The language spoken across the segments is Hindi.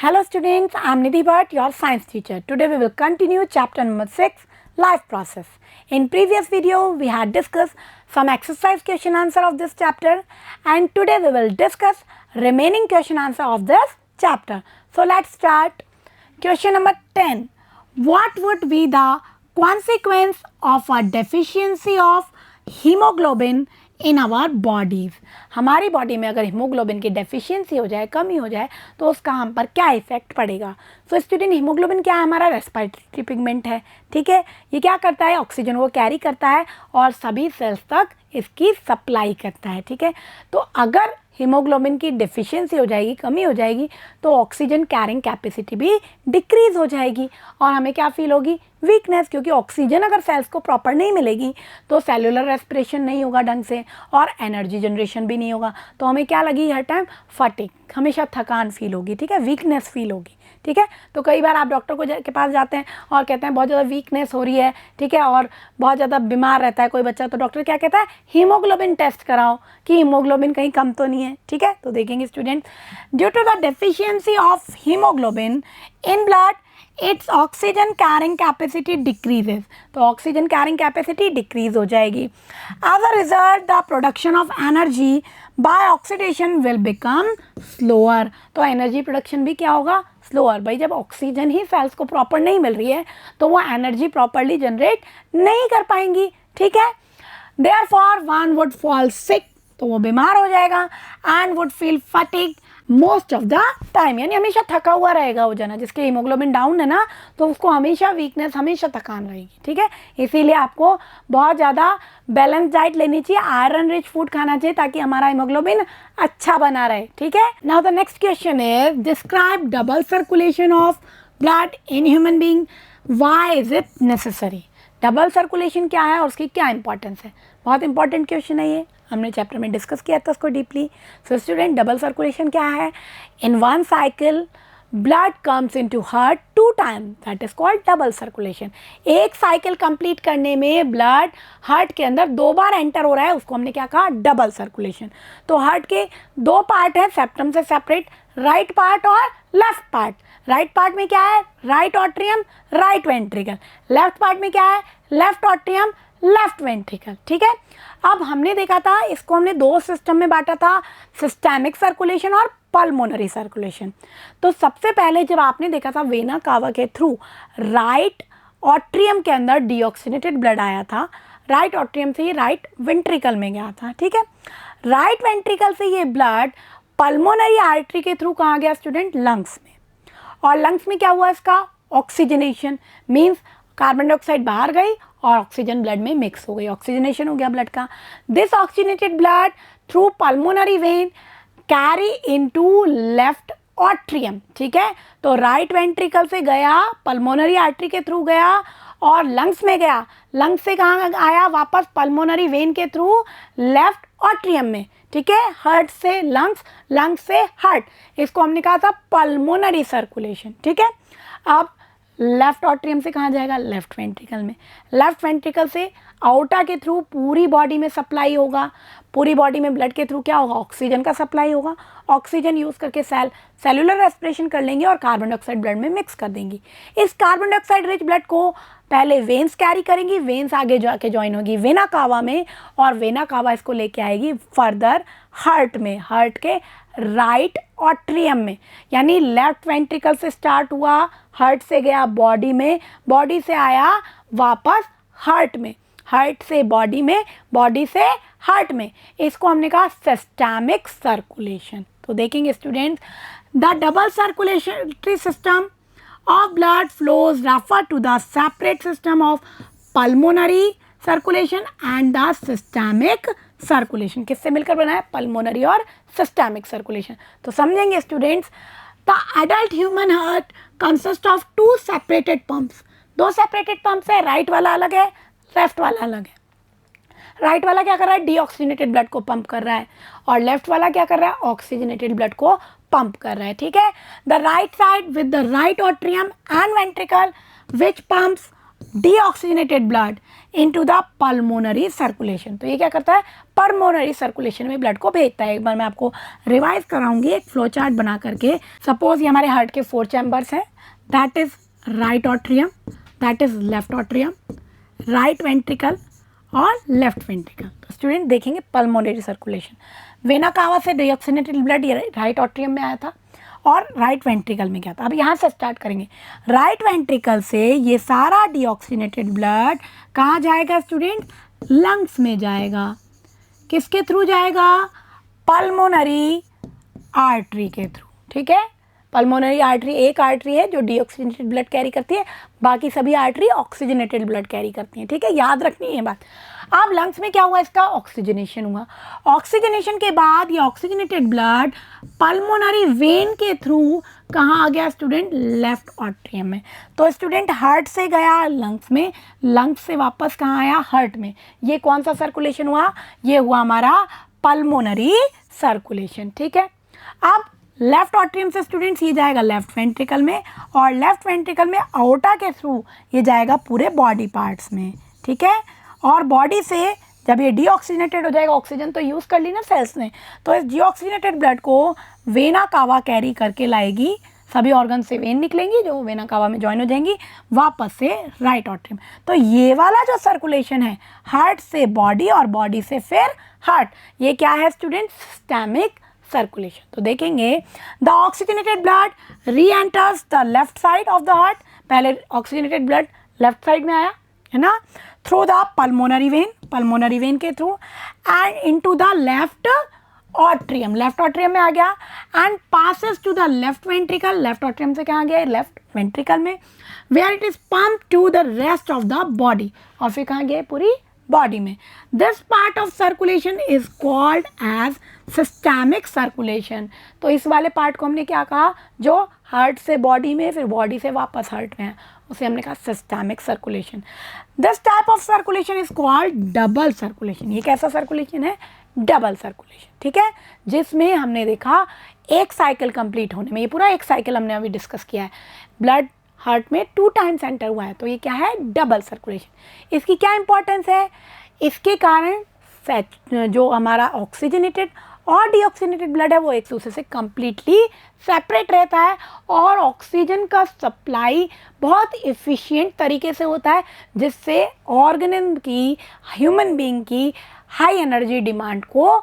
Hello students, I am Nidhi Bhatt, your science teacher. Today we will continue chapter number 6, life process. In previous video, we had discussed some exercise question answer of this chapter, and today we will discuss remaining question answer of this chapter. So let's start. Question number 10. What would be the consequence of a deficiency of hemoglobin in our bodies? हमारी बॉडी में अगर हीमोग्लोबिन की डेफिशिएंसी हो जाए, कमी हो जाए, तो उसका हम पर क्या इफेक्ट पड़ेगा? सो स्टूडेंट, हीमोग्लोबिन क्या है? हमारा रेस्पिरेटरी पिगमेंट है, ठीक है। ये क्या करता है? ऑक्सीजन को कैरी करता है और सभी सेल्स तक इसकी सप्लाई करता है, ठीक है। तो अगर हीमोग्लोबिन की डेफिशिएंसी हो जाएगी, कमी हो जाएगी, तो ऑक्सीजन कैरिंग कैपेसिटी भी डिक्रीज़ हो जाएगी और हमें क्या फील होगी? वीकनेस, क्योंकि ऑक्सीजन अगर सेल्स को प्रॉपर नहीं मिलेगी तो सेलुलर रेस्पिरेशन नहीं होगा ढंग से और एनर्जी जनरेशन भी नहीं होगा, तो हमें क्या लगी? हर टाइम फटीग, हमेशा थकान फील होगी, ठीक है, वीकनेस फील होगी, ठीक है। तो कई बार आप डॉक्टर के पास जाते हैं और कहते हैं बहुत ज़्यादा वीकनेस हो रही है, ठीक है, और बहुत ज़्यादा बीमार रहता है कोई बच्चा, तो डॉक्टर क्या कहता है? हीमोग्लोबिन टेस्ट कराओ कि हीमोग्लोबिन कहीं कम तो नहीं है, ठीक है। तो देखेंगे student, due to the deficiency of haemoglobin in blood its oxygen carrying capacity decreases, तो ऑक्सीजन कैरिंग कैपेसिटी डिक्रीज हो जाएगी। As a result the production of energy by oxidation will become slower, तो एनर्जी प्रोडक्शन भी क्या होगा? स्लोअर। भाई जब ऑक्सीजन ही सेल्स को प्रॉपर नहीं मिल रही है तो वो एनर्जी प्रॉपरली जनरेट नहीं कर पाएंगी, ठीक है। Therefore one would fall sick, तो वो बीमार हो जाएगा, and would feel fatigue most of the time, यानी हमेशा थका हुआ रहेगा वो जना, जिसके हीमोग्लोबिन डाउन है ना, तो उसको हमेशा वीकनेस, हमेशा थकान रहेगी, ठीक है। इसीलिए आपको बहुत ज़्यादा बैलेंस डाइट लेनी चाहिए, आयरन रिच फूड खाना चाहिए ताकि हमारा हीमोग्लोबिन अच्छा बना रहे, ठीक है। Now the next question is describe double circulation of blood in human being, why is it necessary? Double circulation क्या है और उसकी क्या इंपॉर्टेंस है? बहुत इंपॉर्टेंट क्वेश्चन है ये, हमने चैप्टर में डिस्कस किया था उसको deeply. So student, double circulation क्या है? In one cycle blood comes into heart 2 time, that is called double circulation. एक साइकिल कंप्लीट करने में ब्लड हार्ट के अंदर 2 बार एंटर हो रहा है, उसको हमने क्या कहा? Double circulation. तो हार्ट के 2 पार्ट हैं सेप्टम से सेपरेट, राइट पार्ट और लेफ्ट पार्ट। राइट पार्ट में क्या है? Right atrium, right ventricle. Left part में क्या है? लेफ्ट ऑट्रियम, लेफ्ट वेंट्रिकल, ठीक है। अब हमने देखा था, इसको हमने 2 सिस्टम में बांटा था, सिस्टेमिक सर्कुलेशन और पल्मोनरी सर्कुलेशन। तो सबसे पहले जब आपने देखा था वेना कावा के थ्रू राइट ऑट्रियम के अंदर डीऑक्सीनेटेड ब्लड आया था, राइट ऑट्रियम से ये राइट वेंट्रिकल में गया था, ठीक है। राइट वेंट्रिकल से ये ब्लड पल्मोनरी आर्टरी के थ्रू कहाँ गया स्टूडेंट? लंग्स में। और लंग्स में क्या हुआ इसका? ऑक्सीजनेशन, मीन्स कार्बन डाइऑक्साइड बाहर गई और ऑक्सीजन ब्लड में मिक्स हो गई, ऑक्सीजनेशन हो गया ब्लड का। This oxygenated blood through pulmonary vein carry into left atrium, ठीक है। तो राइट वेंट्रिकल से गया, पल्मोनरी आर्टरी के थ्रू गया और लंग्स में गया। लंग्स से कहाँ आया? वापस पल्मोनरी वेन के थ्रू लेफ्ट ऑट्रियम में, ठीक है। हार्ट से लंग्स, लंग्स से हार्ट, इसको हमने कहा था पल्मोनरी सर्कुलेशन, ठीक है। अब लेफ्ट ऑट्रियम से कहाँ जाएगा? लेफ्ट वेंट्रिकल में। लेफ्ट वेंट्रिकल से आउटा के थ्रू पूरी बॉडी में सप्लाई होगा, पूरी बॉडी में ब्लड के थ्रू क्या होगा? ऑक्सीजन का सप्लाई होगा। ऑक्सीजन यूज़ करके सेलुलर रेस्पिरेशन कर लेंगे और कार्बन डाइऑक्साइड ब्लड में मिक्स कर देंगी। इस कार्बन डाइऑक्साइड रिच ब्लड को पहले वेन्स कैरी करेंगी, वेन्स आगे जाके ज्वाइन होगी वेना कावा में, और वेना कावा इसको लेके आएगी फर्दर हार्ट में, हार्ट के राइट ऑट्रियम में। यानी लेफ्ट वेंट्रिकल से स्टार्ट हुआ, हार्ट से गया बॉडी में, बॉडी से आया वापस हार्ट में, हार्ट से बॉडी में, बॉडी से हार्ट में। इसको हमने कहा सिस्टेमिक सर्कुलेशन। तो देखेंगे students, the double circulatory system of blood flows refer to the separate system of pulmonary circulation and the systemic circulation। किससे मिलकर बना है? पल्मोनरी और सिस्टेमिक सर्कुलेशन। तो समझेंगे students, the adult human heart consist of 2 separated pumps. 2 separated pumps है, राइट वाला अलग है, लेफ्ट वाला अलग है। राइट वाला क्या कर रहा है? डीऑक्सीजनेटेड ब्लड को पंप कर रहा है, और लेफ्ट वाला क्या कर रहा है? ऑक्सीजनेटेड ब्लड को पंप कर रहा है, ठीक है। The right side with the right atrium and ventricle which pumps deoxygenated blood into the pulmonary circulation. तो ये क्या करता है, पल्मोनरी सर्कुलेशन में ब्लड को भेजता है। एक बार मैं आपको रिवाइज कराऊंगी एक फ्लो चार्ट बना करके। सपोज ये हमारे हार्ट के 4 चैम्बर्स हैं, that is right atrium, that is left atrium, right ventricle और लेफ्ट वेंट्रिकल। तो स्टूडेंट देखेंगे पल्मोनरी सर्कुलेशन, वेना कावा से डीऑक्सीजनेटेड ब्लड ये राइट ऑट्रियम में आया था और राइट वेंट्रिकल में गया था। अब यहाँ से स्टार्ट करेंगे, राइट वेंट्रिकल से ये सारा डीऑक्सीजनेटेड ब्लड कहाँ जाएगा स्टूडेंट, लंग्स में जाएगा। किसके थ्रू जाएगा, पल्मोनरी आर्टरी के थ्रू। ठीक है, पल्मोनरी आर्टरी एक आर्टरी है जो डीऑक्सीजनेटेड ब्लड कैरी करती है, बाकी सभी आर्टरी ऑक्सीजनेटेड ब्लड कैरी करती हैं। ठीक है, याद रखनी है बात। अब लंग्स में क्या हुआ, इसका ऑक्सीजनेशन हुआ। ऑक्सीजनेशन के बाद ये ऑक्सीजनेटेड ब्लड पल्मोनरी वेन के थ्रू कहाँ आ गया स्टूडेंट, लेफ्ट ऑट्रियम में। तो स्टूडेंट हार्ट से गया लंग्स में, लंग्स से वापस कहाँ आया, हार्ट में। ये कौन सा सर्कुलेशन हुआ, ये हुआ हमारा पल्मोनरी सर्कुलेशन। ठीक है, अब लेफ्ट ऑट्रियम से स्टूडेंट्स ये जाएगा लेफ्ट वेंट्रिकल में, और लेफ्ट वेंट्रिकल में आउटा के थ्रू ये जाएगा पूरे बॉडी पार्ट्स में। ठीक है, और बॉडी से जब ये डीऑक्सीजनेटेड हो जाएगा, ऑक्सीजन तो यूज़ कर ली ना सेल्स ने, तो इस डीऑक्सीजनेटेड ब्लड को वेना कावा कैरी करके लाएगी। सभी ऑर्गन से वेन निकलेंगी जो वेना कावा में ज्वाइन हो जाएंगी वापस से राइट ऑट्रियम। तो ये वाला जो सर्कुलेशन है हार्ट से बॉडी और बॉडी से फिर हार्ट, ये क्या है स्टूडेंट, सिस्टेमिक सर्कुलेशन। तो देखेंगे the oxygenated blood reenters the left side of the heart. पहले ऑक्सीजनेटेड ब्लड लेफ्ट साइड में आया है ना, थ्रू द पल्मोनरी वेन के through and into the left atrium, left atrium में आ गया and passes to the left ventricle, left atrium से कहाँ गया, लेफ्ट वेंट्रिकल में, where it is pump to the rest of the body, और फिर कहाँ गया, पूरी बॉडी में। This part of circulation is called as systemic circulation. तो इस वाले पार्ट को हमने क्या कहा, जो हार्ट से बॉडी में फिर बॉडी से वापस हार्ट में है, उसे हमने कहा systemic circulation. This type of circulation is called double circulation. ये कैसा सर्कुलेशन है, डबल सर्कुलेशन। ठीक है, जिसमें हमने देखा एक साइकिल कंप्लीट होने में, ये पूरा एक साइकिल हमने अभी डिस्कस किया है, ब्लड हार्ट में 2 टाइम्स एंटर हुआ है, तो ये क्या है, डबल सर्कुलेशन। इसकी क्या इंपॉर्टेंस है, इसके कारण जो हमारा ऑक्सीजनेटेड और डीऑक्सीजनेटेड ब्लड है वो एक दूसरे से कम्प्लीटली सेपरेट रहता है और ऑक्सीजन का सप्लाई बहुत इफ़िशिएंट तरीके से होता है, जिससे ऑर्गेनिज्म की, ह्यूमन बीइंग की हाई एनर्जी डिमांड को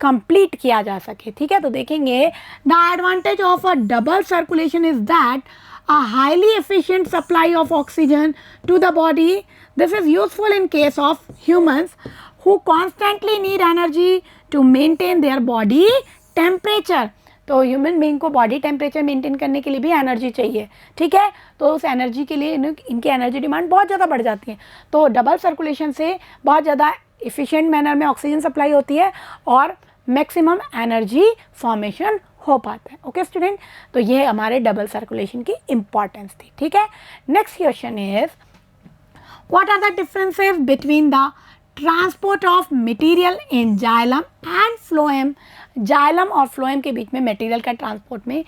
कंप्लीट किया जा सके। ठीक है, तो देखेंगे the advantage of a double circulation is that a highly efficient supply of oxygen to the body. This is useful in case of humans who constantly need energy to maintain their body temperature. तो ह्यूमन बीइंग को बॉडी टेम्परेचर मेंटेन करने के लिए भी एनर्जी चाहिए। ठीक है, तो उस एनर्जी के लिए इनकी एनर्जी डिमांड बहुत ज़्यादा बढ़ जाती है। तो डबल सर्कुलेशन से बहुत ज़्यादा इफ़िशिएंट मैनर में ऑक्सीजन सप्लाई होती है और मैक्सिमम एनर्जी फॉर्मेशन हो पाता है। ओके स्टूडेंट, तो ये हमारे डबल सर्कुलेशन की इंपॉर्टेंस थी। ठीक है, next question is what are the differences between the transport of material in xylem and phloem. Xylem और फ्लोएम के बीच में मटेरियल का ट्रांसपोर्ट में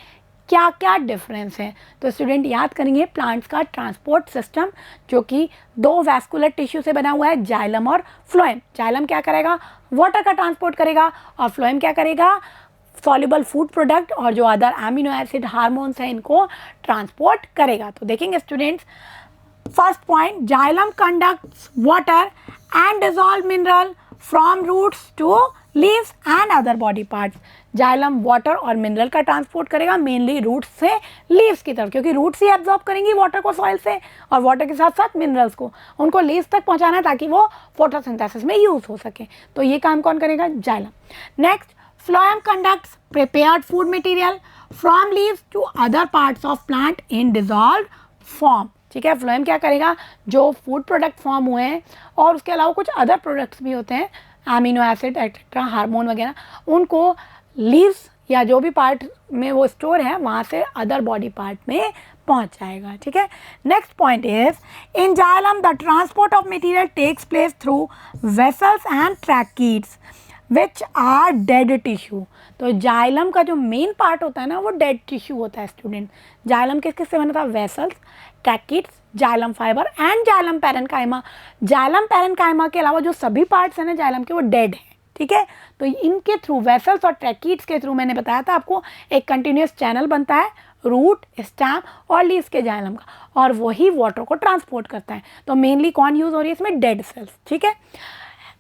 क्या क्या डिफरेंस है। तो स्टूडेंट याद करेंगे प्लांट्स का ट्रांसपोर्ट सिस्टम जो कि 2 वैस्कुलर टिश्यू से बना हुआ है, जाइलम और फ्लोएम। जाइलम क्या करेगा, वाटर का ट्रांसपोर्ट करेगा, और फ्लोएम क्या करेगा, सॉल्युबल फूड प्रोडक्ट और जो अदर एमिनो एसिड हार्मोन्स हैं इनको ट्रांसपोर्ट करेगा। तो देखेंगे students, first point, xylem conducts water and dissolve mineral from roots to leaves and other body parts. Xylem water और मिनरल का ट्रांसपोर्ट करेगा मेनली रूट्स से लीव्स की तरफ, क्योंकि रूट्स ही एब्जॉर्ब करेंगी वाटर को सॉइल से और वाटर के साथ साथ मिनरल्स को, उनको लीव्स तक पहुंचाना है ताकि वो फोटोसिंथेसिस में यूज हो सके। तो ये काम कौन करेगा, xylem. Next, phloem conducts prepared food material from leaves to other parts of plant in dissolved form. ठीक है, फ्लोएम क्या करेगा, जो फूड प्रोडक्ट फॉर्म हुए हैं और उसके अलावा कुछ अदर प्रोडक्ट्स भी होते हैं, एमिनो एसिड एक्सेट्रा, हार्मोन वगैरह, उनको लीव्स या जो भी पार्ट में वो स्टोर है वहाँ से अदर बॉडी पार्ट में पहुँच जाएगा। ठीक है, next point is in xylem the transport of material takes place through vessels and tracheids which are dead tissue. तो जाइलम का जो मेन पार्ट होता है ना वो डेड टिश्यू होता है स्टूडेंट। जाइलम किस किस से बना था, vessels, tracheids xylem fibre and xylem parenchyma. Xylem parenchyma के अलावा जो सभी पार्ट्स हैं ना जाइलम के वो डेड हैं, ठीक है। तो इनके थ्रू वेसल्स और ट्रैकीड्स के थ्रू मैंने बताया था आपको एक कंटिन्यूस चैनल बनता है रूट, स्टेम और लीव्स के जाइलम का, और वही वाटर को ट्रांसपोर्ट करता है। तो मेनली कौन यूज हो रही है इसमें? डेड सेल्स, ठीक है।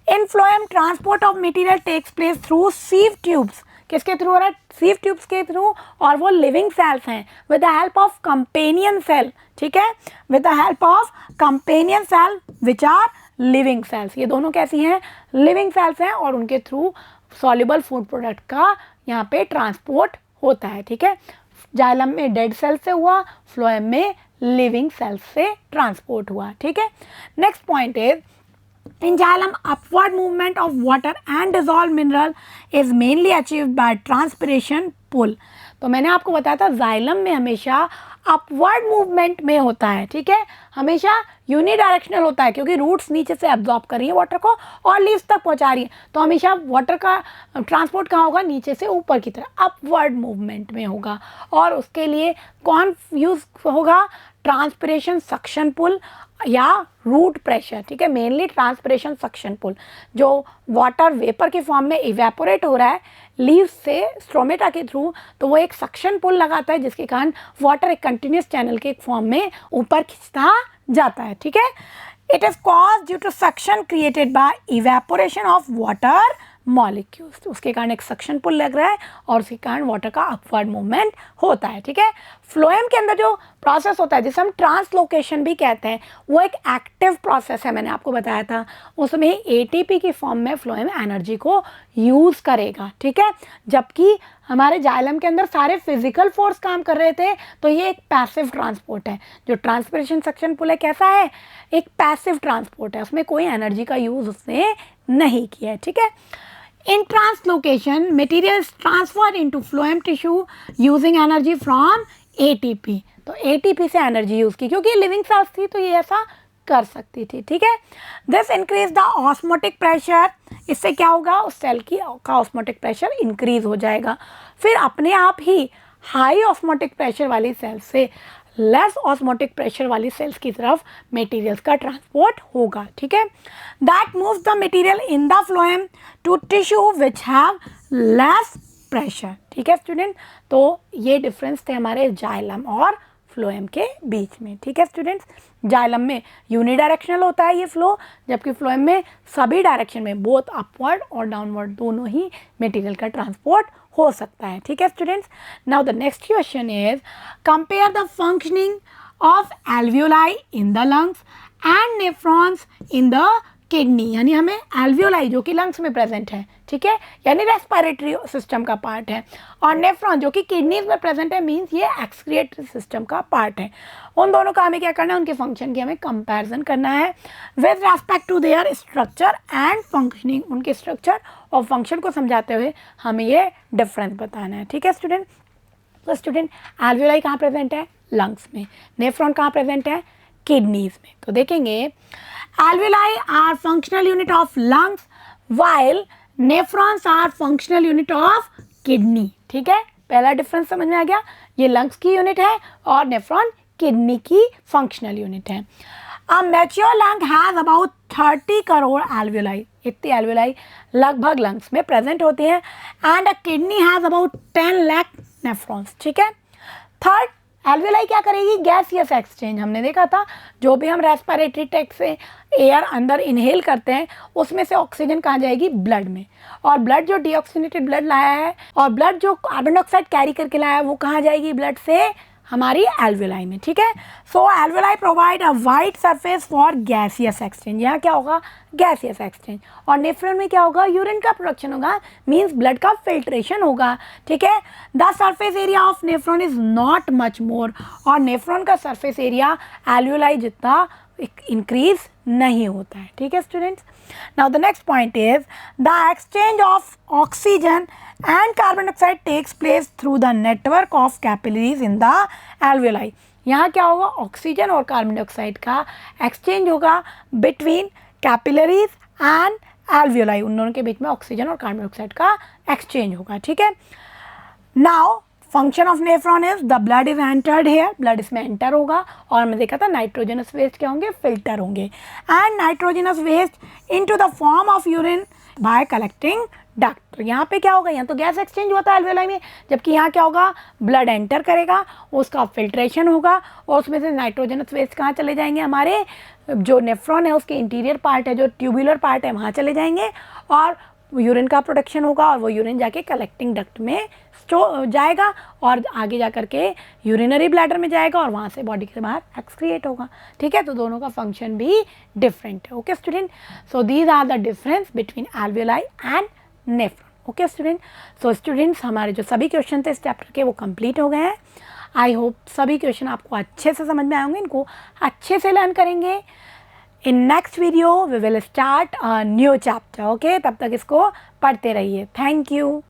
In phloem transport of material takes place through sieve tubes. किसके थ्रू हो रहा है? सीव ट्यूब्स के थ्रू, और वो लिविंग सेल्स हैं with the help of companion cell, ठीक है, with the help of companion cell which are living cells. ये दोनों कैसी हैं? लिविंग सेल्स हैं, और उनके थ्रू सॉल्युबल फूड प्रोडक्ट का यहाँ पे ट्रांसपोर्ट होता है, ठीक है। जाइलम में डेड सेल से हुआ, फ्लोएम में लिविंग सेल्स से ट्रांसपोर्ट हुआ, ठीक है। Next point is in xylem upward movement of water and dissolved mineral is mainly achieved by transpiration pull। तो मैंने आपको बताया था जाइलम में हमेशा अपवर्ड मूवमेंट में होता है, ठीक है, हमेशा यूनिडायरेक्शनल होता है क्योंकि रूट्स नीचे से एब्जॉर्ब कर रही है वाटर को और लीव्स तक पहुंचा रही है, तो हमेशा वाटर का ट्रांसपोर्ट कहाँ होगा? नीचे से ऊपर की तरफ अपवर्ड मूवमेंट में होगा। और उसके लिए कौन यूज होगा? ट्रांसपिरेशन सक्शन पुल या रूट प्रेशर, ठीक है, मेनली ट्रांसपिरेशन सक्शन पुल। जो वाटर वेपर के फॉर्म में इवेपोरेट हो रहा है लीव्स से स्ट्रोमेटा के थ्रू, तो वो एक सक्शन पुल लगाता है जिसके कारण वाटर एक कंटिन्यूस चैनल के फॉर्म में ऊपर खींचता जाता है, ठीक है। It is cause due to suction created by evaporation of water molecules. उसके कारण एक सक्शन पुल लग रहा है और उसके कारण वाटर का अपवर्ड मूवमेंट होता है, ठीक है। फ्लोएम के अंदर जो प्रोसेस होता है जिसे हम ट्रांसलोकेशन भी कहते हैं, वो एक एक्टिव प्रोसेस है, मैंने आपको बताया था। उसमें एटीपी की फॉर्म में फ्लोएम एनर्जी को यूज़ करेगा, ठीक है। जबकि हमारे जाइलम के अंदर सारे फिजिकल फोर्स काम कर रहे थे, तो ये एक पैसिव ट्रांसपोर्ट है। जो ट्रांसपिरेशन सक्शन पुल है कैसा है? एक पैसिव ट्रांसपोर्ट है, उसमें कोई एनर्जी का यूज़ उसने नहीं किया है, ठीक है। In translocation, material is transferred into phloem tissue using energy from ATP। तो ATP से एनर्जी यूज़ की क्योंकि लिविंग सेल्स थी तो ये ऐसा कर सकती थी, ठीक है। This increase the osmotic pressure. इससे क्या होगा? उस सेल का ऑस्मोटिक प्रेशर इंक्रीज हो जाएगा। फिर अपने आप ही हाई ऑस्मोटिक प्रेशर वाली सेल से लेस ऑस्मोटिक प्रेशर वाली सेल्स की तरफ मटेरियल्स का ट्रांसपोर्ट होगा, ठीक है। That moves the material in the phloem to tissue which have less pressure, ठीक है स्टूडेंट। तो ये डिफरेंस थे हमारे जाइलम और फ्लोएम के बीच में, ठीक है स्टूडेंट्स। जाइलम में यूनिडायरेक्शनल होता है ये फ्लो, जबकि फ्लोएम में सभी डायरेक्शन में बोथ अपवर्ड और डाउनवर्ड दोनों ही मटेरियल का ट्रांसपोर्ट हो सकता है, ठीक है students. Now the next question is compare the functioning of alveoli in the lungs and nephrons in the kidney. यानी हमें एल्वियोलाई जो कि लंग्स में प्रेजेंट है, ठीक है, यानी रेस्पिरेटरी सिस्टम का पार्ट है, और नेफ्रॉन जो कि किडनीज में प्रेजेंट है, मींस ये एक्सक्रिएटरी सिस्टम का पार्ट है। उन दोनों का हमें क्या करना है? उनके फंक्शन की हमें कंपैरिजन करना है with respect to their structure and functioning. उनके स्ट्रक्चर और फंक्शन को समझाते हुए हमें ये डिफरेंस बताना है, ठीक है स्टूडेंट। तो स्टूडेंट एल्वियोलाई कहाँ प्रेजेंट है? लंग्स में। नेफ्रॉन कहाँ प्रेजेंट है? किडनीज में। तो देखेंगे alveoli are functional unit of lungs while nephrons are functional unit of kidney, ठीक है। पहला डिफरेंस समझ में आ गया, ये लंग्स की यूनिट है और नेफ्रॉन किडनी की फंक्शनल यूनिट है। A mature lung has about 30 crore alveoli, इतनी alveoli लगभग लंग्स में प्रेजेंट होती है, and a kidney has about 10 lakh nephrons, ठीक है। थर्ड, एल्वियोलाई क्या करेगी? Gaseous exchange. हमने देखा था जो भी हम रेस्पिरेटरी ट्रैक्ट से एयर अंदर इनहेल करते हैं उसमें से ऑक्सीजन कहाँ जाएगी? ब्लड में, और ब्लड जो डीऑक्सीनेटेड ब्लड लाया है और ब्लड जो कार्बन डाइऑक्साइड कैरी करके लाया है वो कहाँ जाएगी? ब्लड से हमारी एल्वियोलाई में, ठीक है। So alveoli provide a wide surface for gaseous exchange. यहाँ क्या होगा? Gaseous exchange. और नेफ्रॉन में क्या होगा? यूरिन का प्रोडक्शन होगा, मींस ब्लड का फिल्ट्रेशन होगा, ठीक है। The surface area of nephron is not much more, और नेफ्रॉन का सरफेस एरिया एल्वियोलाई जितना इंक्रीज नहीं होता है, ठीक है students. Now the next point is the exchange of oxygen and carbon dioxide takes place through the network of capillaries in the alveoli। यहाँ क्या होगा? ऑक्सीजन और कार्बन डाइऑक्साइड का एक्सचेंज होगा बिटवीन कैपिलरीज एंड एल्वियोलाई। उन दोनों के बीच में ऑक्सीजन और कार्बन डाइऑक्साइड का एक्सचेंज होगा, ठीक है। Now function of nephron is the blood is entered here, blood इसमें एंटर होगा, और हमने देखा था नाइट्रोजनस वेस्ट क्या होंगे, फिल्टर होंगे, and nitrogenous waste into the form of urine by collecting duct. तो यहाँ पे क्या होगा, यहाँ तो गैस एक्सचेंज होता है एल्वेओलाई में, जबकि यहाँ क्या होगा, ब्लड एंटर करेगा, उसका फिल्ट्रेशन होगा, और उसमें से नाइट्रोजनस वेस्ट कहाँ चले जाएंगे, हमारे जो नेफ्रॉन है उसके इंटीरियर पार्ट है, जो ट्यूबुलर पार्ट है, वहाँ चले जाएंगे, और यूरिन का प्रोडक्शन होगा, और वो यूरिन जाके कलेक्टिंग डक्ट में जाएगा, और आगे जा कर के यूरिनरी ब्लैडर में जाएगा, और वहाँ से बॉडी के बाहर एक्सक्रिएट होगा। ठीक है, तो दोनों का फंक्शन भी डिफरेंट है। Okay student, so these are the difference between alveoli and nephron. Okay student, so students हमारे जो सभी क्वेश्चन थे इस चैप्टर के वो कंप्लीट हो गए हैं। आई होप सभी क्वेश्चन आपको अच्छे से समझ में आएंगे, इनको अच्छे से लर्न करेंगे। In next video we will start a new chapter. Okay, तब तक इसको पढ़ते रहिए। Thank you.